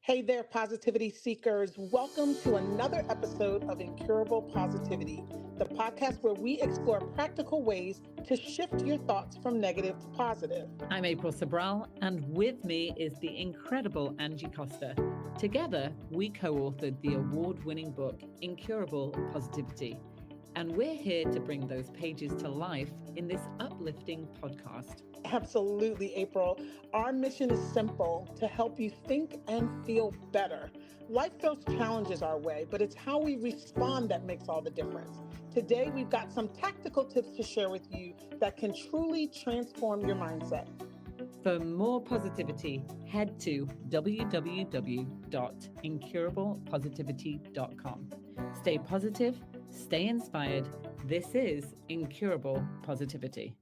Hey there, positivity seekers. Welcome to another episode of Incurable Positivity, the podcast where we explore practical ways to shift your thoughts from negative to positive. I'm April Sabral, and with me is the incredible Angie Costa. Together, we co-authored the award-winning book, Incurable Positivity. And we're here to bring those pages to life in this uplifting podcast. Absolutely, April. Our mission is simple: to help you think and feel better. Life throws challenges our way, but it's how we respond that makes all the difference. Today, we've got some tactical tips to share with you that can truly transform your mindset. For more positivity, head to www.incurablepositivity.com. Stay positive, stay inspired. This is Incurable Positivity.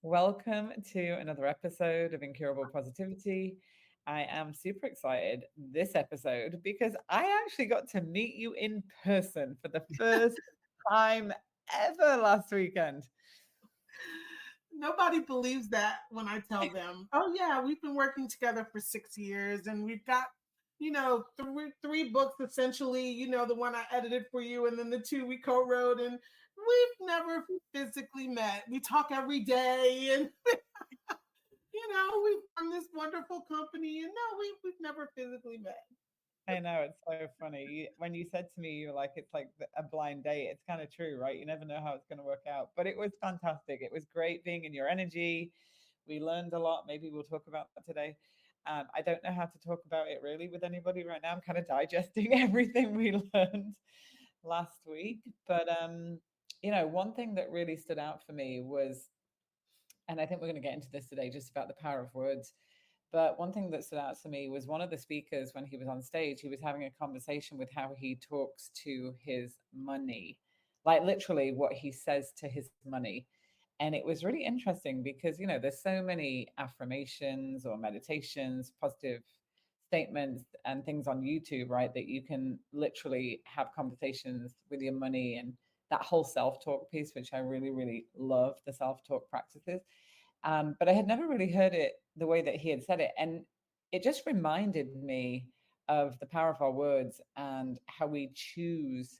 Welcome to another episode of Incurable Positivity. I am super excited this episode because I actually got to meet you in person for the first time ever last weekend. Nobody believes that when I tell them, oh yeah, we've been working together for 6 years and we've got, three books essentially, the one I edited for you and then the two we co-wrote, and we've never physically met. We talk every day and, we formed this wonderful company and no, we've never physically met. I know, it's so funny. When you said to me, you're like, it's like a blind date. It's kind of true, right? You never know how it's going to work out. But it was fantastic. It was great being in your energy. We learned a lot. Maybe we'll talk about that today. I don't know how to talk about it really with anybody right now. I'm kind of digesting everything we learned last week. But, one thing that really stood out for me was, and I think we're going to get into this today, just about the power of words. But one thing that stood out to me was one of the speakers, when he was on stage, he was having a conversation with how he talks to his money, like literally what he says to his money. And it was really interesting because, there's so many affirmations or meditations, positive statements and things on YouTube, right, that you can literally have conversations with your money and that whole self-talk piece, which I really, really love, the self-talk practices. But I had never really heard it the way that he had said it. And it just reminded me of the power of our words and how we choose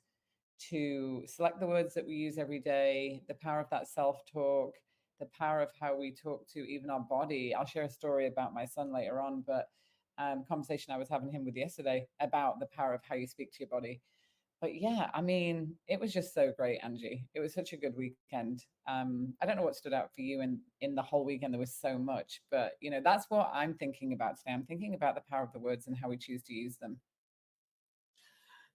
to select the words that we use every day, the power of that self-talk, the power of how we talk to even our body. I'll share a story about my son later on, but conversation I was having him with yesterday about the power of how you speak to your body. But yeah, I mean, it was just so great, Angie. It was such a good weekend. I don't know what stood out for you in the whole weekend. There was so much, but that's what I'm thinking about today. I'm thinking about the power of the words and how we choose to use them.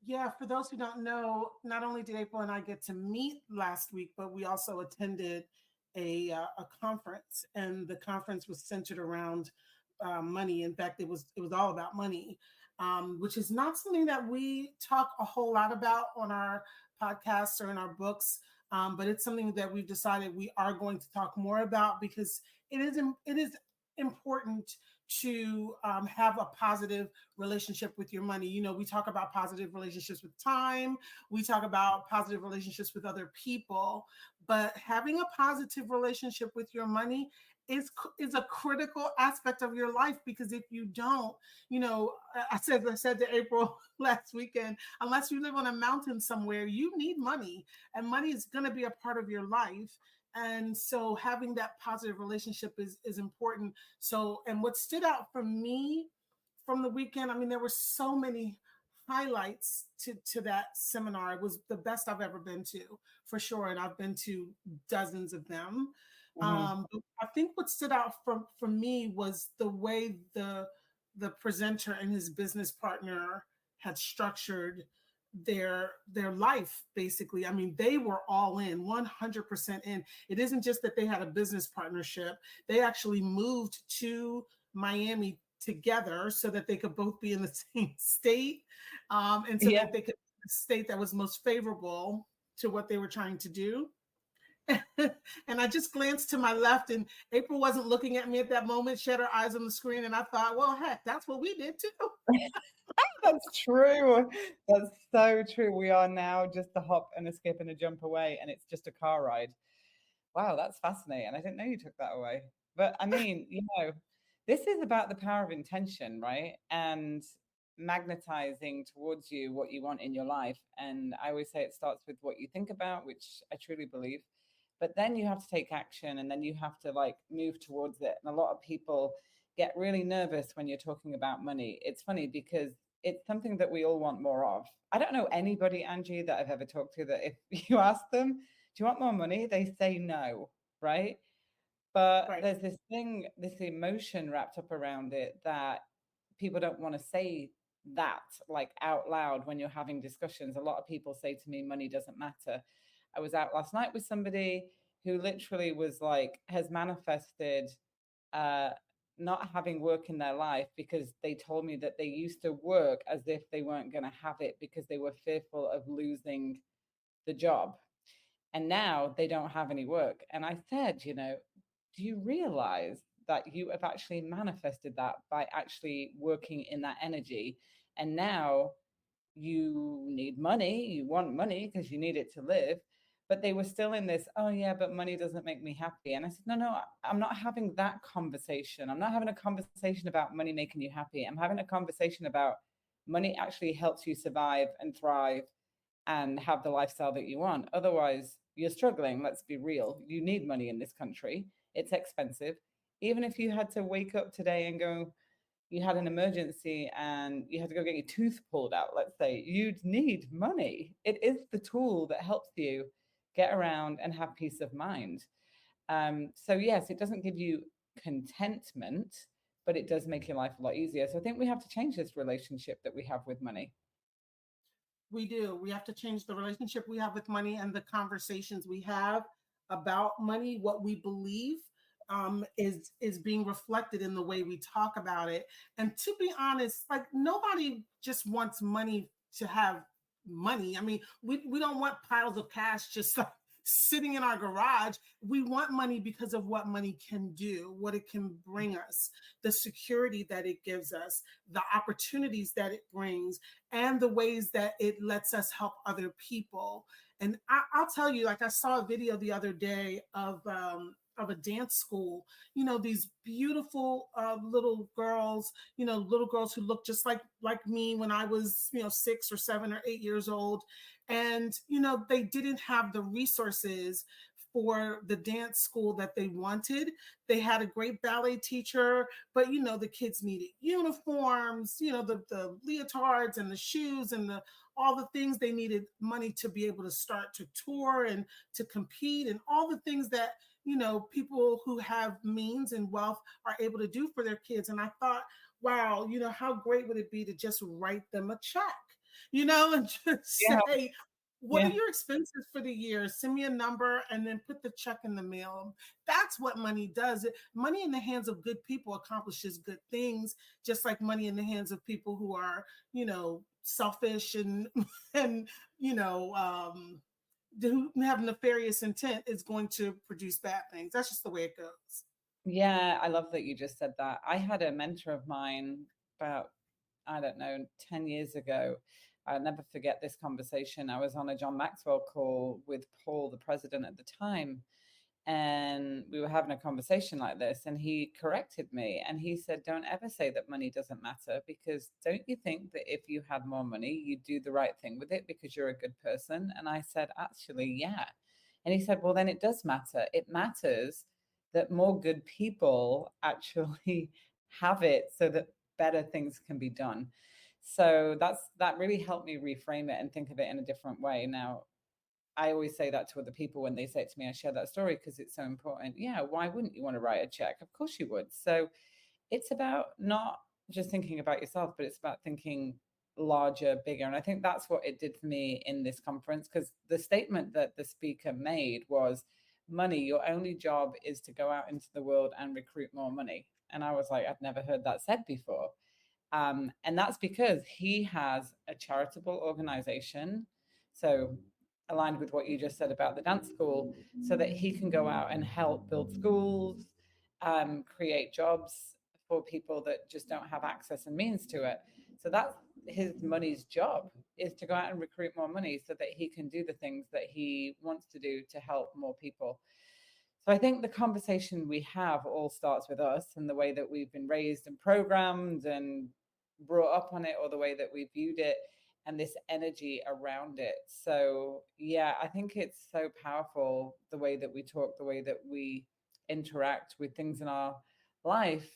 Yeah, for those who don't know, not only did April and I get to meet last week, but we also attended a conference, and the conference was centered around money. In fact, it was all about money, which is not something that we talk a whole lot about on our podcasts or in our books, but it's something that we've decided we are going to talk more about because it is important to have a positive relationship with your money. We talk about positive relationships with time. We talk about positive relationships with other people, but having a positive relationship with your money is a critical aspect of your life, because if you don't, I said to April last weekend, unless you live on a mountain somewhere, you need money, and money is going to be a part of your life. And so having that positive relationship is important. So, and what stood out for me from the weekend, I mean, there were so many highlights to that seminar. It was the best I've ever been to, for sure. And I've been to dozens of them. But I think what stood out for me was the way the presenter and his business partner had structured their life, basically. I mean, they were all in, 100% in. It isn't just that they had a business partnership. They actually moved to Miami together so that they could both be in the same state, and so that they could be the state that was most favorable to what they were trying to do. And I just glanced to my left, and April wasn't looking at me at that moment. She had her eyes on the screen, and I thought, well, heck, that's what we did too. That's true. That's so true. We are now just a hop and a skip and a jump away, and it's just a car ride. Wow, that's fascinating. I didn't know you took that away. But I mean, this is about the power of intention, right? And magnetizing towards you what you want in your life. And I always say it starts with what you think about, which I truly believe. But then you have to take action, and then you have to like move towards it. And a lot of people get really nervous when you're talking about money. It's funny because it's something that we all want more of. I don't know anybody, Angie, that I've ever talked to that if you ask them, do you want more money? They say no, right? But Right. there's this thing, this emotion wrapped up around it that people don't want to say that like out loud when you're having discussions. A lot of people say to me, money doesn't matter. I was out last night with somebody who literally was like, has manifested uh, not having work in their life because they told me that they used to work as if they weren't going to have it because they were fearful of losing the job. And now they don't have any work. And I said, do you realize that you have actually manifested that by actually working in that energy? And now you need money, you want money because you need it to live. But they were still in this, oh, yeah, but money doesn't make me happy. And I said, no, no, I'm not having that conversation. I'm not having a conversation about money making you happy. I'm having a conversation about money actually helps you survive and thrive and have the lifestyle that you want. Otherwise, you're struggling. Let's be real. You need money in this country, it's expensive. Even if you had to wake up today and go, you had an emergency and you had to go get your tooth pulled out, let's say, you'd need money. It is the tool that helps you get around and have peace of mind. So, yes, it doesn't give you contentment, but it does make your life a lot easier. So, I think we have to change this relationship that we have with money. We do. We have to change the relationship we have with money and the conversations we have about money. What we believe is being reflected in the way we talk about it. And to be honest, like nobody just wants money to have money. I mean, we don't want piles of cash just like sitting in our garage. We want money because of what money can do, what it can bring us, the security that it gives us, the opportunities that it brings, and the ways that it lets us help other people. And I'll tell you, like I saw a video the other day of a dance school. You know, these beautiful little girls. You know, little girls who look just like me when I was 6 or 7 or 8 years old, and they didn't have the resources for the dance school that they wanted. They had a great ballet teacher, but the kids needed uniforms, the leotards and the shoes and the all the things. They needed money to be able to start to tour and to compete and all the things that people who have means and wealth are able to do for their kids. And I thought, wow, how great would it be to just write them a check, and just Yeah. say, what are Yeah. your expenses for the year? Send me a number and then put the check in the mail. That's what money does. Money in the hands of good people accomplishes good things, just like money in the hands of people who are, selfish and and you know who have nefarious intent is going to produce bad things. That's just the way it goes. Yeah, I love that you just said that. I had a mentor of mine about, I don't know, 10 years ago. I'll never forget this conversation. I was on a John Maxwell call with Paul, the president at the time, and we were having a conversation like this, and he corrected me and he said, don't ever say that money doesn't matter, because don't you think that if you had more money, you'd do the right thing with it because you're a good person? And I said, actually, yeah. And he said, well, then it does matter. It matters that more good people actually have it so that better things can be done. So that really helped me reframe it and think of it in a different way. Now, I always say that to other people when they say it to me. I share that story because it's so important. Yeah, why wouldn't you want to write a check? Of course you would. So it's about not just thinking about yourself, but it's about thinking larger, bigger. And I think that's what it did for me in this conference, because the statement that the speaker made was, money, your only job is to go out into the world and recruit more money. And I was like, I'd never heard that said before. And that's because he has a charitable organization. So, aligned with what you just said about the dance school, so that he can go out and help build schools, create jobs for people that just don't have access and means to it. So, that's his money's job, is to go out and recruit more money so that he can do the things that he wants to do to help more people. So I think the conversation we have all starts with us and the way that we've been raised and programmed and brought up on it or the way that we viewed it and this energy around it. So, yeah, I think it's so powerful the way that we talk, the way that we interact with things in our life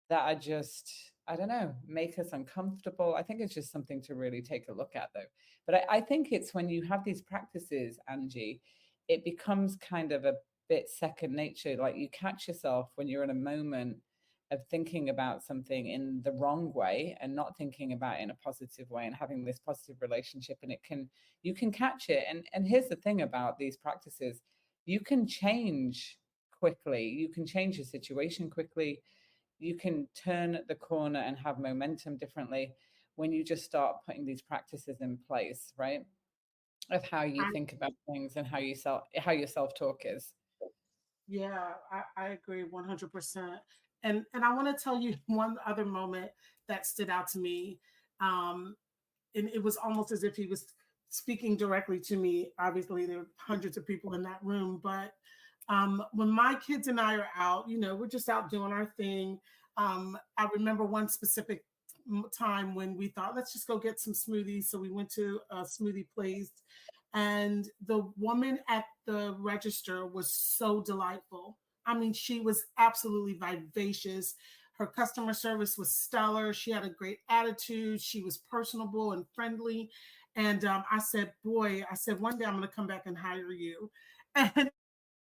that are just, I don't know, make us uncomfortable. I think it's just something to really take a look at, though. But I think it's when you have these practices, Angie, it becomes kind of a bit second nature. Like you catch yourself when you're in a moment of thinking about something in the wrong way and not thinking about it in a positive way and having this positive relationship, and it can, you can catch it. And here's the thing about these practices, you can change quickly, you can change your situation quickly, you can turn the corner and have momentum differently when you just start putting these practices in place, right? Of how you I, think about things and how your self-talk is. yeah, I agree 100%. And I want to tell you one other moment that stood out to me. Um, and it was almost as if he was speaking directly to me. Obviously, there were hundreds of people in that room, but when my kids and I are out, we're just out doing our thing. I remember one specific time when we thought, let's just go get some smoothies. So we went to a smoothie place, and the woman at the register was so delightful. I mean, she was absolutely vivacious. Her customer service was stellar. She had a great attitude. She was personable and friendly. And I said, boy, I said, one day I'm going to come back and hire you. And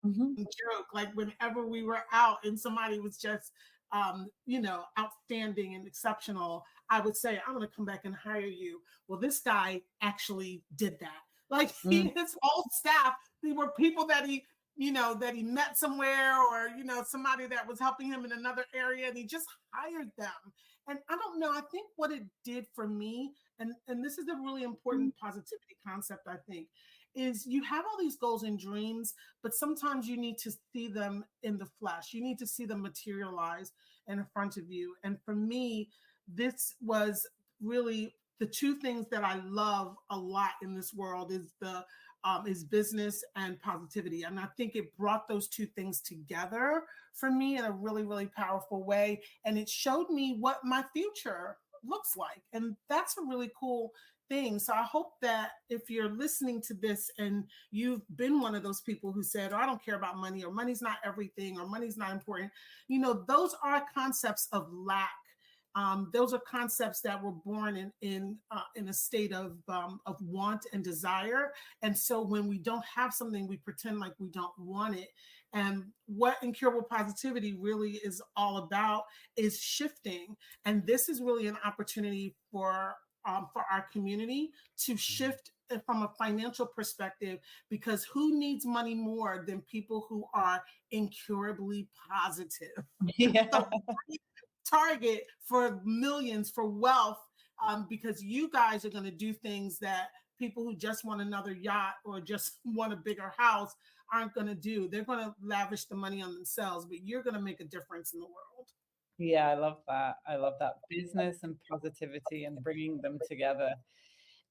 Mm-hmm. joke, like whenever we were out and somebody was just outstanding and exceptional, I would say, I'm going to come back and hire you. Well, this guy actually did that. Like his whole staff, they were people that he met somewhere, or somebody that was helping him in another area, and he just hired them. And I don't know, I think what it did for me, and this is a really important positivity concept, I think, is you have all these goals and dreams, but sometimes you need to see them in the flesh. You need to see them materialize in front of you. And for me, this was really the two things that I love a lot in this world is business and positivity. And I think it brought those two things together for me in a really, really powerful way. And it showed me what my future looks like. And that's a really cool thing. So I hope that if you're listening to this and you've been one of those people who said, oh, I don't care about money, or money's not everything, or money's not important, those are concepts of lack. Those are concepts that were born in a state of want and desire. And so when we don't have something, we pretend like we don't want it. And what Incurable Positivity really is all about is shifting. And this is really an opportunity for our community to shift from a financial perspective, because who needs money more than people who are incurably positive? Yeah. So target for millions for wealth, because you guys are going to do things that people who just want another yacht or just want a bigger house aren't going to do. They're going to lavish the money on themselves, but you're going to make a difference in the world. Yeah, I love that. I love that business and positivity and bringing them together.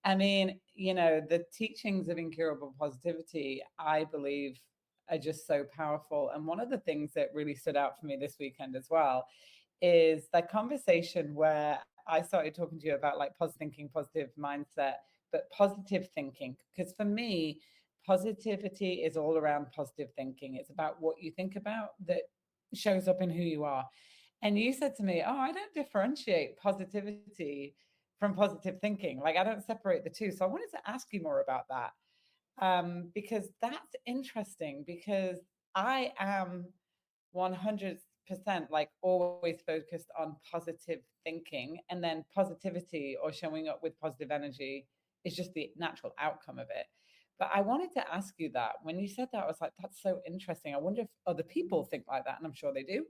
I mean, the teachings of incurable positivity, I believe, are just so powerful. And one of the things that really stood out for me this weekend as well is that conversation where I started talking to you about like positive thinking, positive mindset, but positive thinking. Because for me, positivity is all around positive thinking. It's about what you think about that shows up in who you are. And you said to me, oh, I don't differentiate positivity from positive thinking. Like I don't separate the two. So I wanted to ask you more about that, because that's interesting, because I am 100% like always focused on positive thinking, and then positivity or showing up with positive energy is just the natural outcome of it. But I wanted to ask you that when you said that, I was like, that's so interesting. I wonder if other people think like that, and I'm sure they do.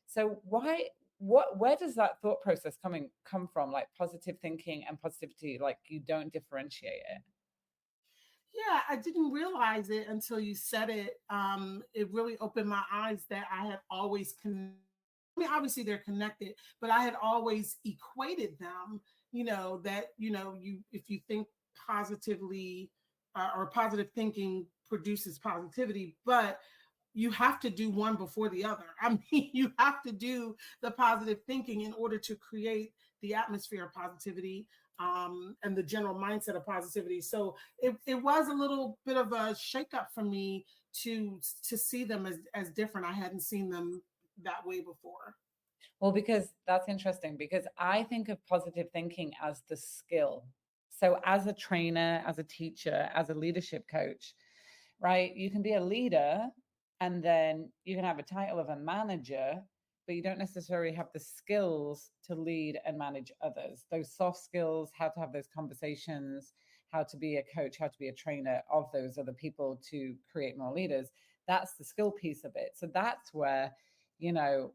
So where does that thought process come from, like positive thinking and positivity, like you don't differentiate it? Yeah, I didn't realize it until you said it. It really opened my eyes that I had always I mean, obviously they're connected, but I had always equated them. That you if you think positively, or positive thinking produces positivity, but you have to do one before the other. I mean, you have to do the positive thinking in order to create the atmosphere of positivity, and the general mindset of positivity. So it was a little bit of a shakeup for me to see them as different. I hadn't seen them that way before. Well, because that's interesting, because I think of positive thinking as the skill. So, as a trainer, as a teacher, as a leadership coach, right, you can be a leader and then you can have a title of a manager, but you don't necessarily have the skills to lead and manage others. Those soft skills, how to have those conversations, how to be a coach, how to be a trainer of those other people to create more leaders. That's the skill piece of it. So, that's where,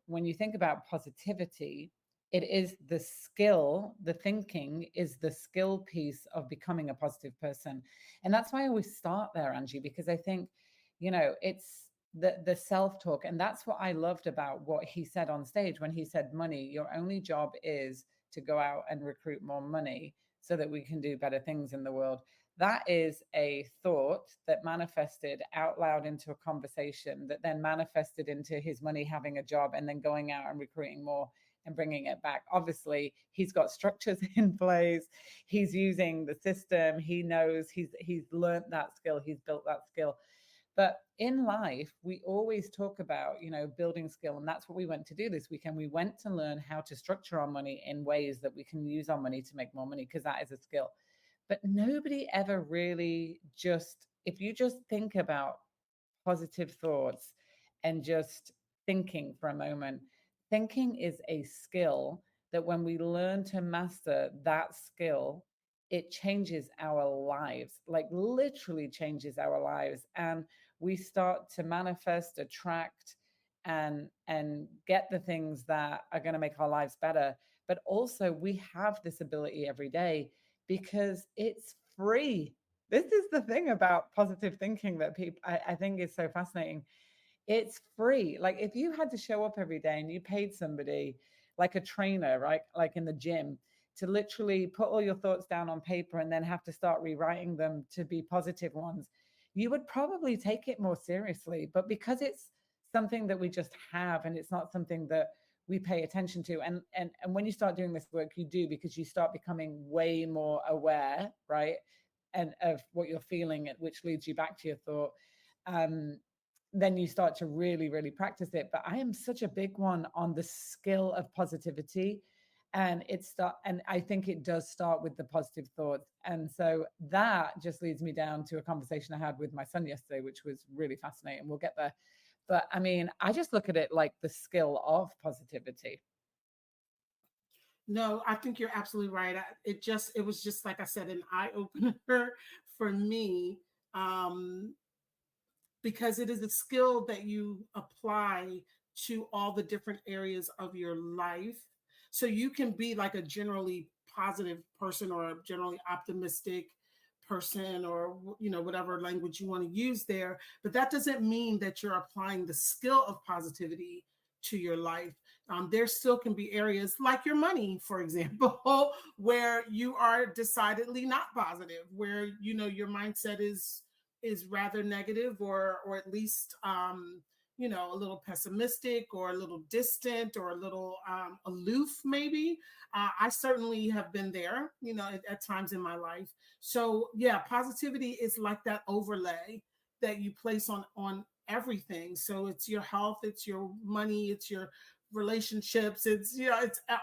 when you think about positivity, it is the skill, the thinking is the skill piece of becoming a positive person. And that's why I always start there, Angie, because I think, it's the self-talk. And that's what I loved about what he said on stage when he said, money, your only job is to go out and recruit more money so that we can do better things in the world. That is a thought that manifested out loud into a conversation that then manifested into his money having a job and then going out and recruiting more and bringing it back. Obviously, he's got structures in place. He's using the system. He knows he's learned that skill. He's built that skill. But in life, we always talk about, building skill. And that's what we went to do this weekend. We went to learn how to structure our money in ways that we can use our money to make more money, because that is a skill. But nobody ever really if you just think about positive thoughts and just thinking for a moment, thinking is a skill that when we learn to master that skill, it changes our lives, like literally changes our lives. And we start to manifest, attract, and get the things that are going to make our lives better. But also we have this ability every day because it's free. This is the thing about positive thinking that I think is so fascinating. It's free. Like if you had to show up every day and you paid somebody like a trainer, right? Like in the gym, to literally put all your thoughts down on paper and then have to start rewriting them to be positive ones, you would probably take it more seriously. But because it's something that we just have and it's not something that we pay attention to, and when you start doing this work, you do, because you start becoming way more aware, right? And of what you're feeling, which leads you back to your thought. um then you start to really, really practice it. But I am such a big one on the skill of positivity. And I think it does start with the positive thoughts. And so that just leads me down to a conversation I had with my son yesterday, which was really fascinating. We'll get there. But I mean, I just look at it like the skill of positivity. No, I think you're absolutely right. It was just like I said, an eye opener for me, um, because it is a skill that you apply to all the different areas of your life. So you can be like a generally positive person or a generally optimistic person, or whatever language you want to use there, but that doesn't mean that you're applying the skill of positivity to your life. There still can be areas like your money, for example, where you are decidedly not positive, where your mindset is rather negative, or at least a little pessimistic, or a little distant, or a little aloof, maybe. I certainly have been there, at times in my life. So yeah, positivity is like that overlay that you place on everything. So it's your health, it's your money, it's your relationships, it's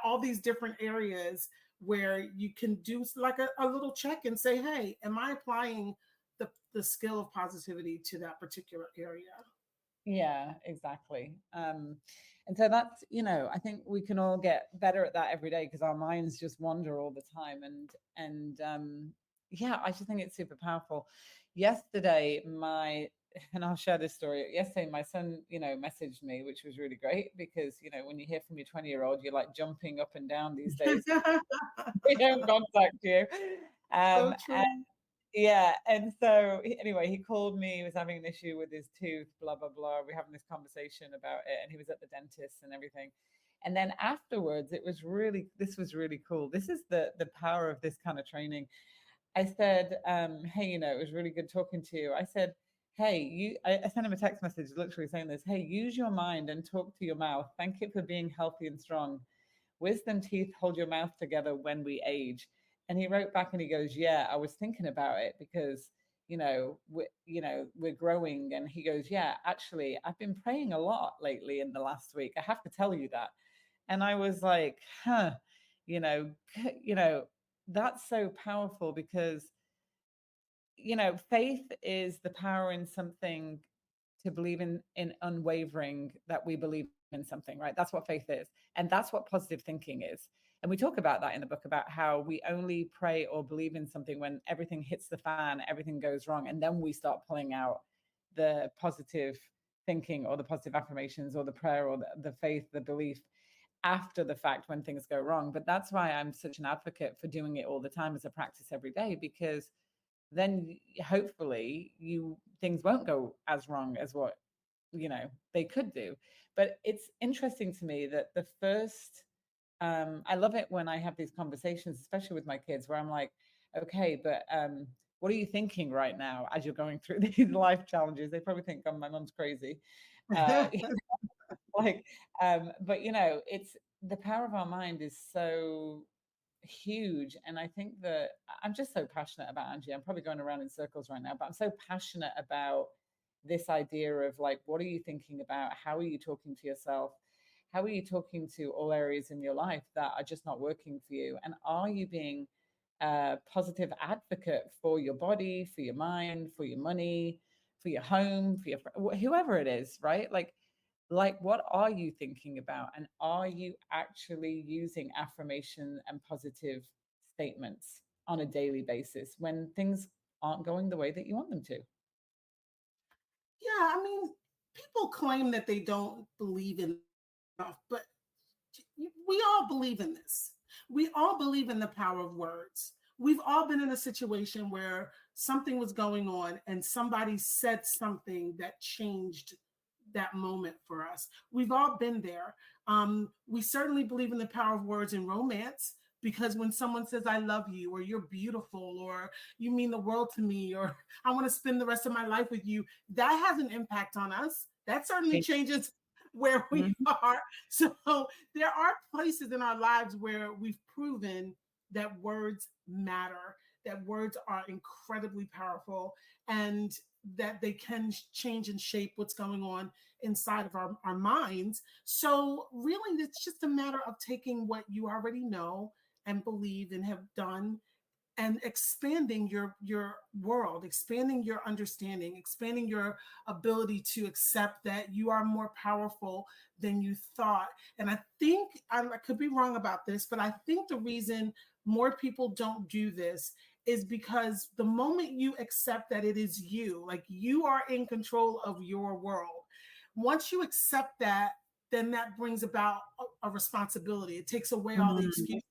all these different areas where you can do like a little check and say, hey, am I applying the skill of positivity to that particular area? Yeah, exactly. And so that's, I think we can all get better at that every day because our minds just wander all the time. And yeah, I just think it's super powerful. Yesterday, and I'll share this story. Yesterday, my son, messaged me, which was really great because, when you hear from your 20-year-old, you're like jumping up and down these days. They don't contact you. So And true. yeah, and so anyway, he called me. He was having an issue with his tooth, blah blah blah. We're having this conversation about it, and he was at the dentist and everything. And then afterwards, this was really cool. This is the power of this kind of training. I said, hey, it was really good talking to you. I said, hey, I sent him a text message literally saying this. Hey, use your mind and talk to your mouth. Thank it for being healthy and strong. wisdom teeth hold your mouth together when we age. And he wrote back and he goes, yeah, I was thinking about it because, we're growing. And he goes, yeah, actually, I've been praying a lot lately in the last week. I have to tell you that. And I was like, huh, you know, you know, that's so powerful because faith is the power in something, to believe in unwavering that we believe in something, right? That's what faith is. And that's what positive thinking is. And we talk about that in the book, about how we only pray or believe in something when everything hits the fan, everything goes wrong, and then we start pulling out the positive thinking or the positive affirmations or the prayer or the faith, the belief after the fact when things go wrong. But that's why I'm such an advocate for doing it all the time as a practice every day, because then hopefully you things won't go as wrong as what they could do. But it's interesting to me that the first I love it when I have these conversations, especially with my kids, where I'm like, okay, but what are you thinking right now as you're going through these life challenges? They probably think, oh, my mom's crazy. uh like but it's the power of our mind is so huge. And I think that I'm just so passionate about, Angie, I'm probably going around in circles right now, but I'm so passionate about this idea of like, what are you thinking about? How are you talking to yourself? How are you talking to all areas in your life that are just not working for you? And are you being a positive advocate for your body, for your mind, for your money, for your home, for your whoever it is, right? Like what are you thinking about, and are you actually using affirmation and positive statements on a daily basis when things aren't going the way that you want them to? Yeah, I mean, people claim that they don't believe in stuff, but we all believe in this. We all believe in the power of words. We've all been in a situation where something was going on and somebody said something that changed that moment for us. We've all been there. We certainly believe in the power of words in romance, because when someone says, I love you, or you're beautiful, or you mean the world to me, or I want to spend the rest of my life with you, that has an impact on us. That certainly changes where we Mhm. are. So there are places in our lives where we've proven that words matter, that words are incredibly powerful, and that they can change and shape what's going on inside of our minds. So really, it's just a matter of taking what you already know and believe and have done, and expanding your world, expanding your understanding, expanding your ability to accept that you are more powerful than you thought. And I think I could be wrong about this, but I think the reason more people don't do this is because the moment you accept that it is you, like you are in control of your world, once you accept that, then that brings about a responsibility. It takes away all the Mm. excuses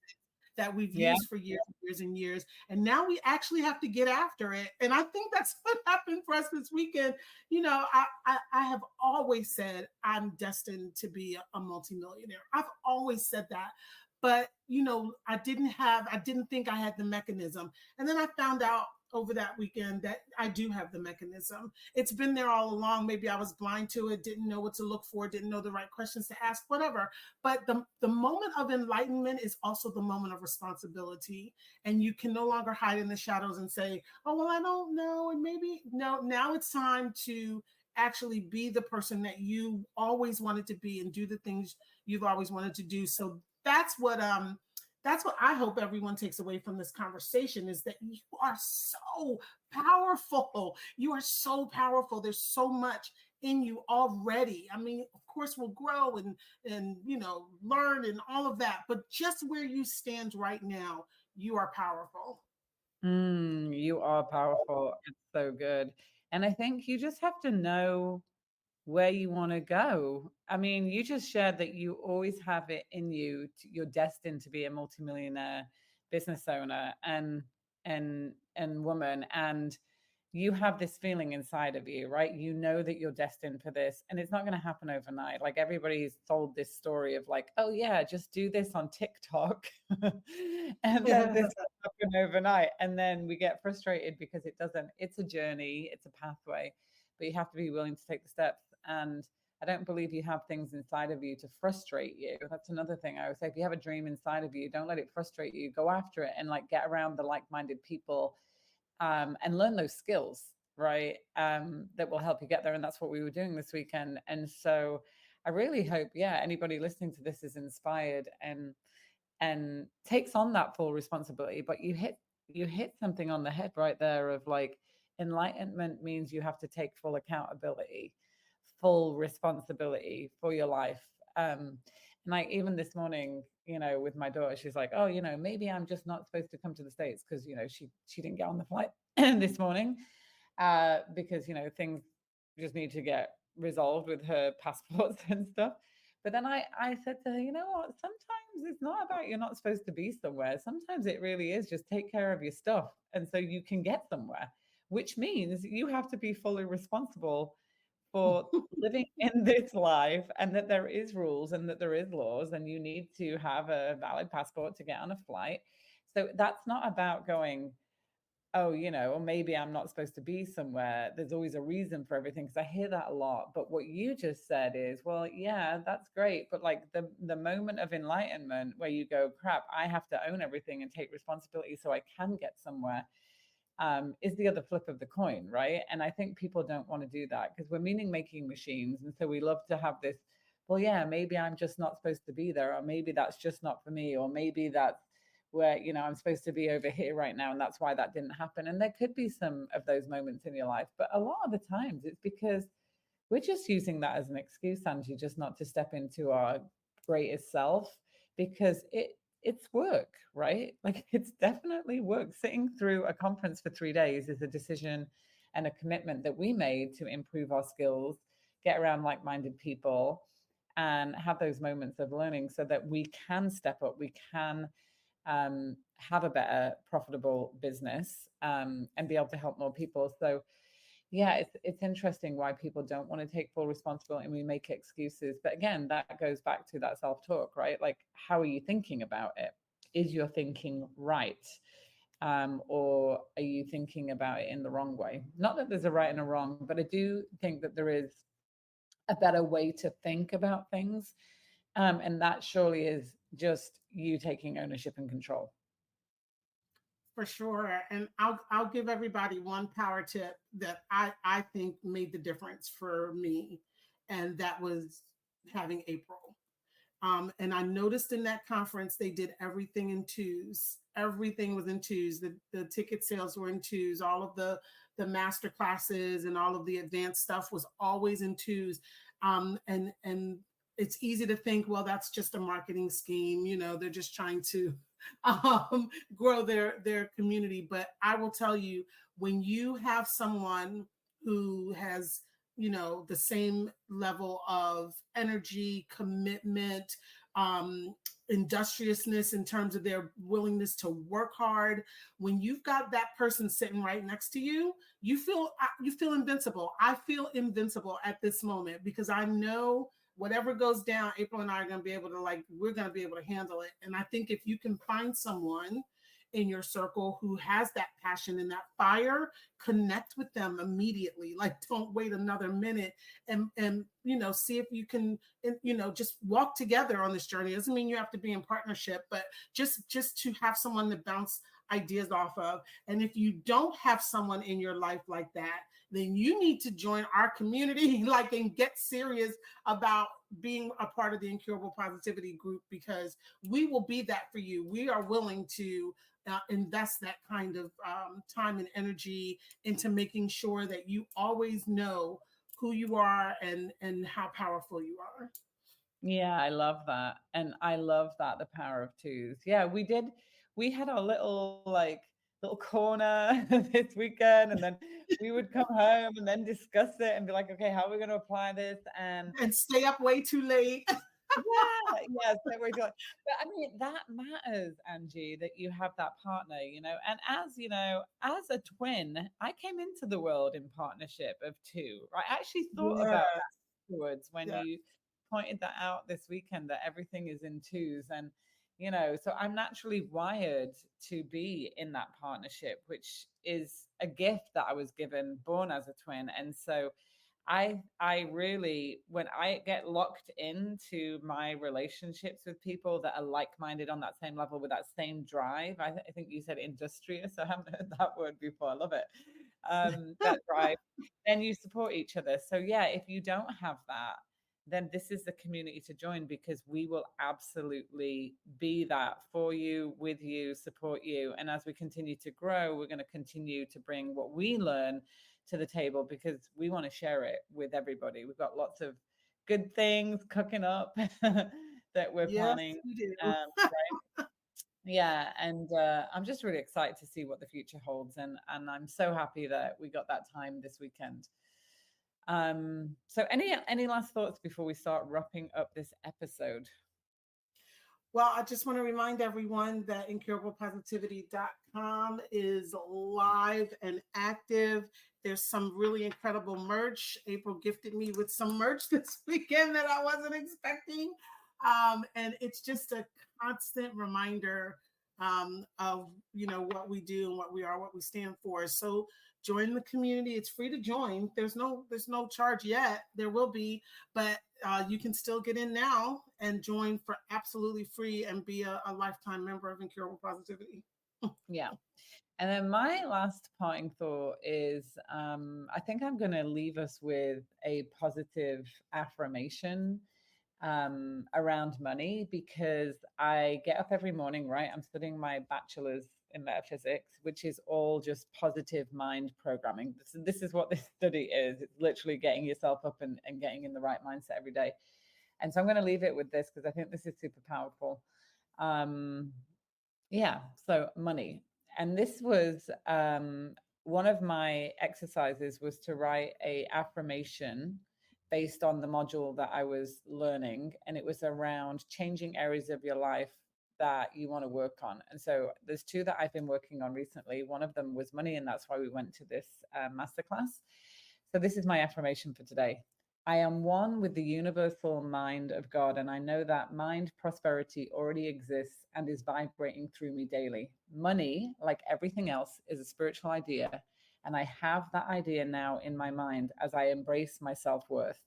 that we've Yeah. used for years and years and years. And now we actually have to get after it. And I think that's what happened for us this weekend. I have always said I'm destined to be a multimillionaire. I've always said that. But I didn't think I had the mechanism. And then I found out over that weekend that I do have the mechanism. It's been there all along. Maybe I was blind to it, didn't know what to look for, didn't know the right questions to ask, whatever. But the moment of enlightenment is also the moment of responsibility. And you can no longer hide in the shadows and say, oh, well, I don't know. And maybe, no, now it's time to actually be the person that you always wanted to be and do the things you've always wanted to do. So that's what I hope everyone takes away from this conversation, is that you are so powerful. You are so powerful. There's so much in you already. I mean, of course we'll grow and learn and all of that, but just where you stand right now, you are powerful. You are powerful. It's so good. And I think you just have to know where you want to go. I mean, you just shared that you always have it in you. You're destined to be a multimillionaire business owner and woman, and you have this feeling inside of you, right? You know that you're destined for this, and it's not going to happen overnight. Like everybody's told this story of like, oh yeah, just do this on TikTok, and then this will happen overnight, and then we get frustrated because it doesn't. It's a journey, it's a pathway, but you have to be willing to take the steps. And I don't believe you have things inside of you to frustrate you. That's another thing I would say. If you have a dream inside of you, don't let it frustrate you. Go after it and like get around the like-minded people, and learn those skills, right? That will help you get there. And that's what we were doing this weekend. And so I really hope, yeah, anybody listening to this is inspired and takes on that full responsibility. But you hit something on the head right there of like enlightenment means you have to take full accountability, full responsibility for your life. And like even this morning, with my daughter, she's like, oh, maybe I'm just not supposed to come to the States because she didn't get on the flight this morning, because things just need to get resolved with her passports and stuff. But then I said to her, you know what? Sometimes it's not about you're not supposed to be somewhere. Sometimes it really is just take care of your stuff. And so you can get somewhere, which means you have to be fully responsible for living in this life, and that there is rules and that there is laws and you need to have a valid passport to get on a flight. So that's not about going, oh, or maybe I'm not supposed to be somewhere. There's always a reason for everything, because I hear that a lot. But what you just said is, well, yeah, that's great. But like the moment of enlightenment where you go, crap, I have to own everything and take responsibility so I can get somewhere, is the other flip of the coin, right? And I think people don't want to do that because we're meaning making machines. And so we love to have this, well, yeah, maybe I'm just not supposed to be there, or maybe that's just not for me, or maybe that's where, I'm supposed to be over here right now. And that's why that didn't happen. And there could be some of those moments in your life. But a lot of the times it's because we're just using that as an excuse, Angie, just not to step into our greatest self, because it's work, right? Like it's definitely work. Sitting through a conference for 3 days is a decision and a commitment that we made to improve our skills, get around like-minded people, and have those moments of learning so that we can step up, we can have a better profitable business, and be able to help more people. So yeah, it's interesting why people don't want to take full responsibility and we make excuses. But again, that goes back to that self-talk, right? Like, how are you thinking about it? Is your thinking right? Or are you thinking about it in the wrong way? Not that there's a right and a wrong, but I do think that there is a better way to think about things. And that surely is just you taking ownership and control. For sure. And I'll give everybody one power tip that I think made the difference for me, and that was having April. And I noticed in that conference they did everything in twos. Everything was in twos. The ticket sales were in twos. All of the master classes and all of the advanced stuff was always in twos. And it's easy to think, well, that's just a marketing scheme. They're just trying to grow their community. But I will tell you, when you have someone who has the same level of energy, commitment, industriousness in terms of their willingness to work hard, when you've got that person sitting right next to you, you feel invincible. I feel invincible at this moment because I know whatever goes down, April and I are going to be able to we're going to be able to handle it. And I think if you can find someone in your circle who has that passion and that fire, connect with them immediately. Like, don't wait another minute, and see if you can, just walk together on this journey. It doesn't mean you have to be in partnership, but just to have someone to bounce ideas off of. And if you don't have someone in your life like that, then you need to join our community, and get serious about being a part of the Incurable Positivity group, because we will be that for you. We are willing to invest that kind of time and energy into making sure that you always know who you are and how powerful you are. Yeah, I love that. And I love that, the power of twos. Yeah, we had our little corner this weekend, and then we would come home and then discuss it and be like, okay, how are we going to apply this? And stay up way too late. Yeah, yeah, so we're doing. But I mean, that matters, Angie, that you have that partner, and as a twin, I came into the world in partnership of two. I actually thought about Yes. that afterwards when Yeah. you pointed that out this weekend, that everything is in twos. And so I'm naturally wired to be in that partnership, which is a gift that I was given, born as a twin. And so I really, when I get locked into my relationships with people that are like-minded on that same level with that same drive, I think you said industrious. I haven't heard that word before. I love it. That drive, then you support each other. So yeah, if you don't have that, then this is the community to join, because we will absolutely be that for you, with you, support you. And as we continue to grow, we're going to continue to bring what we learn to the table, because we want to share it with everybody. We've got lots of good things cooking up that we're Yes, planning. we do. Right. Yeah. And I'm just really excited to see what the future holds. And I'm so happy that we got that time this weekend. So any last thoughts before we start wrapping up this episode? Well, I just want to remind everyone that incurablepositivity.com is live and active. There's some really incredible merch. April gifted me with some merch this weekend that I wasn't expecting. And it's just a constant reminder of what we do and what we are, what we stand for. So join the community. It's free to join. There's no charge yet. There will be, but you can still get in now and join for absolutely free and be a lifetime member of Incurable Positivity. Yeah. And then my last parting thought is, I think I'm going to leave us with a positive affirmation around money, because I get up every morning, right? I'm studying my bachelor's in metaphysics, which is all just positive mind programming. This is what this study is. It's literally getting yourself up and getting in the right mindset every day. And so I'm going to leave it with this, because I think this is super powerful. Um, yeah, so money. And this was one of my exercises, was to write a affirmation based on the module that I was learning, and it was around changing areas of your life that you want to work on. And so there's two that I've been working on recently. One of them was money, and that's why we went to this masterclass. So this is my affirmation for today. I am one with the universal mind of God, and I know that mind prosperity already exists and is vibrating through me daily. Money, like everything else, is a spiritual idea, and I have that idea now in my mind as I embrace my self-worth.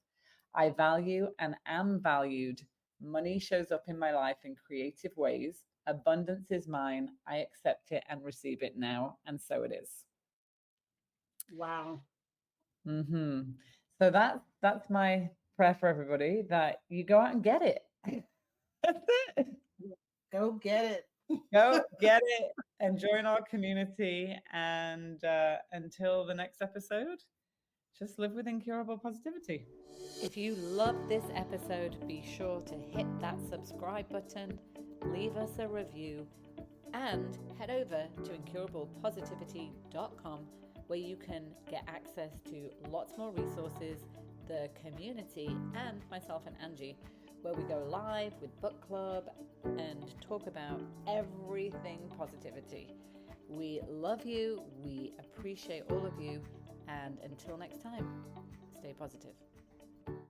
I value and am valued. Money shows up in my life in creative ways. Abundance is mine. I accept it and receive it now, and so it is. Wow. Mm-hmm. So that's my prayer for everybody, that you go out and get it. That's it. Go get it. Go get it and join our community. And until the next episode, just live with incurable positivity. If you loved this episode, be sure to hit that subscribe button, leave us a review, and head over to incurablepositivity.com, where you can get access to lots more resources, the community, and myself and Angie, where we go live with book club and talk about everything positivity. We love you, we appreciate all of you, and until next time, stay positive.